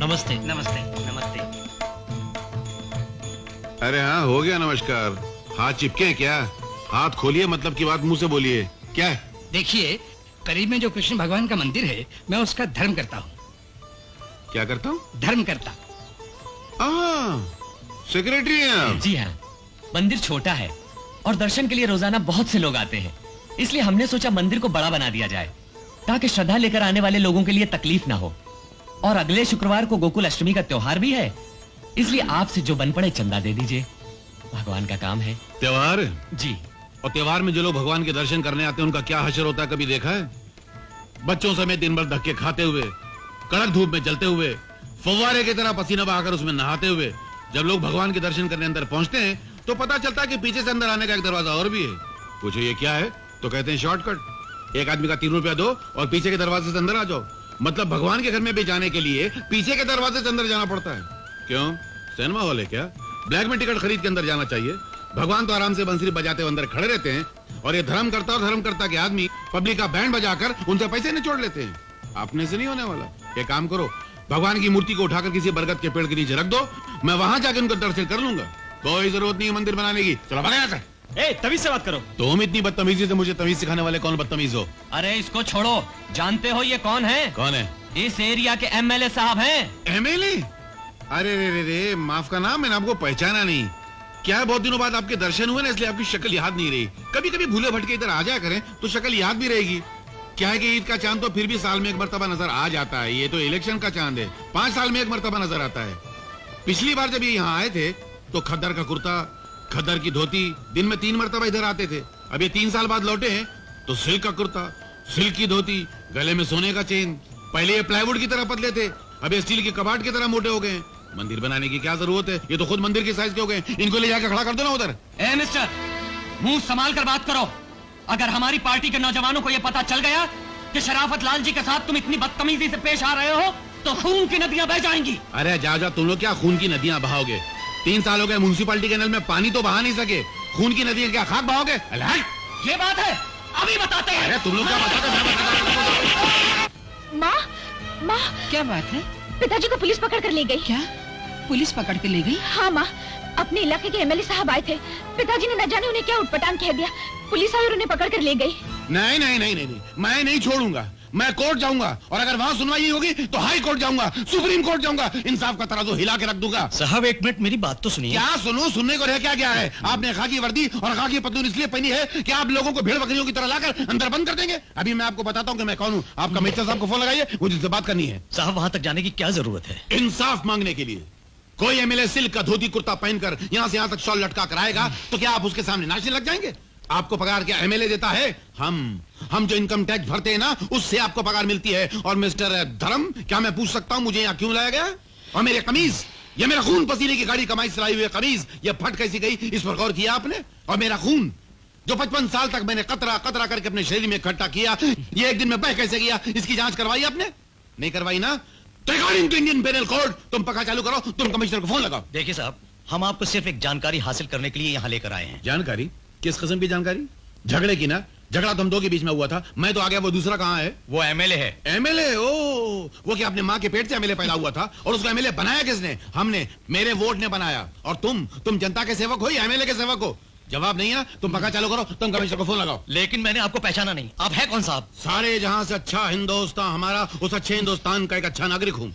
नमस्ते। नमस्ते नमस्ते। अरे हाँ, हो गया नमस्कार। हाथ चिपके हैं क्या? हाथ खोलिए, मतलब की बात मुंह से बोलिए। क्या है? देखिए, करीब में जो कृष्ण भगवान का मंदिर है, मैं उसका धर्म करता हूँ। क्या करता हूँ? धर्म करता। सेक्रेटरी हैं आप? जी हाँ, मंदिर छोटा है और दर्शन के लिए रोजाना बहुत से लोग आते हैं, इसलिए हमने सोचा मंदिर को बड़ा बना दिया जाए ताकि श्रद्धा लेकर आने वाले लोगों के लिए तकलीफ ना हो। और अगले शुक्रवार को गोकुल अष्टमी का त्योहार भी है, इसलिए आपसे जो बन पड़े चंदा दे दीजिए। भगवान का काम है। त्योहार? जी। और त्योहार में जो लोग भगवान के दर्शन करने आते हैं उनका क्या हश्र होता है, कभी देखा है? बच्चों समेत दिन भर धक्के खाते हुए, कड़क धूप में जलते हुए, फव्वारे की तरह पसीना बहाकर उसमें नहाते हुए जब लोग भगवान के दर्शन करने अंदर पहुंचते हैं तो पता चलता है कि पीछे से अंदर आने का एक दरवाजा और भी है। पूछो ये क्या है तो कहते हैं शॉर्टकट। एक आदमी का 3 रुपया दो और पीछे के दरवाजे से अंदर आ जाओ। मतलब भगवान के घर में भी जाने के लिए पीछे के दरवाजे से अंदर जाना पड़ता है। क्यों, सिनेमा हॉल है क्या? ब्लैक में टिकट खरीद के अंदर जाना चाहिए। भगवान तो आराम से बंसरी बजाते हुए अंदर खड़े रहते हैं और ये धर्मकर्ता और धर्मकर्ता के आदमी पब्लिक का बैंड बजाकर उनसे पैसे निचोड़ लेते हैं। अपने से नहीं होने वाला। ये काम करो, भगवान की मूर्ति को उठाकर किसी बरगद के पेड़ के नीचे रख दो, मैं वहां जाकर उनका दर्शन कर लूंगा। कोई जरूरत नहीं है मंदिर बनाने की। चलो भागो यहाँ से। तमीज से बात करो। तुम इतनी बदतमीजी से मुझे तमीज सिखाने वाले कौन बदतमीज हो? अरे इसको छोड़ो, जानते हो ये कौन है? कौन है? इस एरिया के एमएलए साहब हैं। एमएलए? अरे रे रे रे, माफ का नाम, मैंने आपको पहचाना नहीं। क्या है, बहुत दिनों बाद आपके दर्शन हुए ना, इसलिए आपकी शक्ल याद नहीं रही। कभी कभी भूले भटके इधर आ जाया करें तो शक्ल याद भी रहेगी। क्या है कि ईद का चांद तो फिर भी साल में एक मर्तबा नजर आ जाता है, ये तो इलेक्शन का चांद है, 5 साल में एक मर्तबा नजर आता है। पिछली बार जब ये यहाँ आए थे तो खद्दर का कुर्ता, खद्दर की धोती, दिन में 3 मर्तबा इधर आते थे। अब ये 3 साल बाद लौटे हैं तो सिल्क का कुर्ता, सिल्क की धोती, गले में सोने का चेन। पहले ये प्लाईवुड की तरह पतले थे, अब ये स्टील के कबाड़ की तरह मोटे हो गए। मंदिर बनाने की क्या जरूरत है, ये तो खुद मंदिर के साइज के हो गए। इनको ले जाकर खड़ा कर दो ना उधर। ए मिस्टर, मुंह संभाल कर बात करो। अगर हमारी पार्टी के नौजवानों को यह पता चल गया कि शराफत लाल जी के साथ तुम इतनी बदतमीजी से पेश आ रहे हो तो खून की नदियां बह जाएंगी। अरे जा तुम लोग क्या खून की नदियां बहाओगे? 3 साल हो गए म्यूनसिपालिटी के नल में पानी तो बहा नहीं सके, खून की नदियां क्या खाक बहाओगे? ये बात है, अभी बताते हैं। अरे तुम लोग क्या बताते? माँ, माँ, क्या बात है? पिताजी को पुलिस पकड़ कर ले गई। क्या पुलिस पकड़ के ले गई? हाँ माँ, अपने इलाके के एमएलए साहब आए थे, पिताजी ने न जाने उन्हें क्या उटपटांग कह दिया, पुलिस आई और उन्हें पकड़ कर ले गई। नहीं नहीं नहीं नहीं, मैं नहीं छोड़ूंगा। मैं कोर्ट जाऊंगा और अगर वहाँ सुनवाई नहीं होगी तो हाई कोर्ट जाऊंगा, सुप्रीम कोर्ट जाऊंगा, इंसाफ का तराजू हिला के रख दूंगा। साहब 1 मिनट मेरी बात तो सुनिए। क्या सुनो? सुनने को रह क्या गया है? आपने खाकी वर्दी और खाकी पतलून इसलिए पहनी है कि आप लोगों को भेड़ बकरियों की तरह लाकर अंदर बंद कर देंगे। अभी मैं आपको बताता हूँ कि मैं कौन हूँ। आप कमिश्नर साहब को फोन लगाइए, मुझे उनसे बात करनी है। साहब वहाँ तक जाने की क्या जरूरत है? इंसाफ मांगने के लिए। कोई एमएलए सिल्क का धोती कुर्ता पहनकर यहाँ से यहाँ तक शॉल लटका कर आएगा तो क्या आप उसके सामने नाचने लग जाएंगे? आपको पगार क्या एमएलए देता है? हम जो इनकम टैक्स भरते हैं ना, उससे आपको पगार मिलती है। और मिस्टर धर्म, क्या मैं पूछ सकता हूँ मुझे यहाँ क्यों लाया गया? और मेरे कमीज, ये मेरा खून पसीने की गाड़ी कमाई से लाई हुई कमीज, ये फट कैसी गई, इस पर गौर किया आपने? और मेरा खून जो 55 साल तक मैंने कतरा कतरा करके अपने शरीर में इकट्ठा किया, ये एक दिन में बह कैसे गया, इसकी जांच करवाई आपने? नहीं करवाई ना? तो according to Indian penal code तुम पक्का चालू करो, तुम कमिश्नर को फोन लगाओ। देखिए साहब, हम आपको सिर्फ एक जानकारी हासिल करने के लिए यहाँ लेकर आए हैं। जानकारी? किस किस्म की जानकारी? झगड़े की ना? झगड़ा तुम दो के बीच में हुआ था, मैं तो आ गया, वो दूसरा कहाँ है? वो एमएलए है। एमएलए? ओ, वो क्या अपने माँ के पेट से एमएलए पैदा हुआ था? और उसको एमएलए बनाया किसने? हमने, मेरे वोट ने बनाया। और तुम जनता के सेवक हो या एमएलए के सेवक हो? जवाब नहीं है ना? तुम पक्का चालू करो, तुम कमिश्नर को फोन लगाओ। लेकिन मैंने आपको पहचाना नहीं, आप है कौन साहब? सारे जहां से अच्छा हिंदुस्तान हमारा, उस अच्छे हिंदुस्तान का एक अच्छा नागरिक हूँ।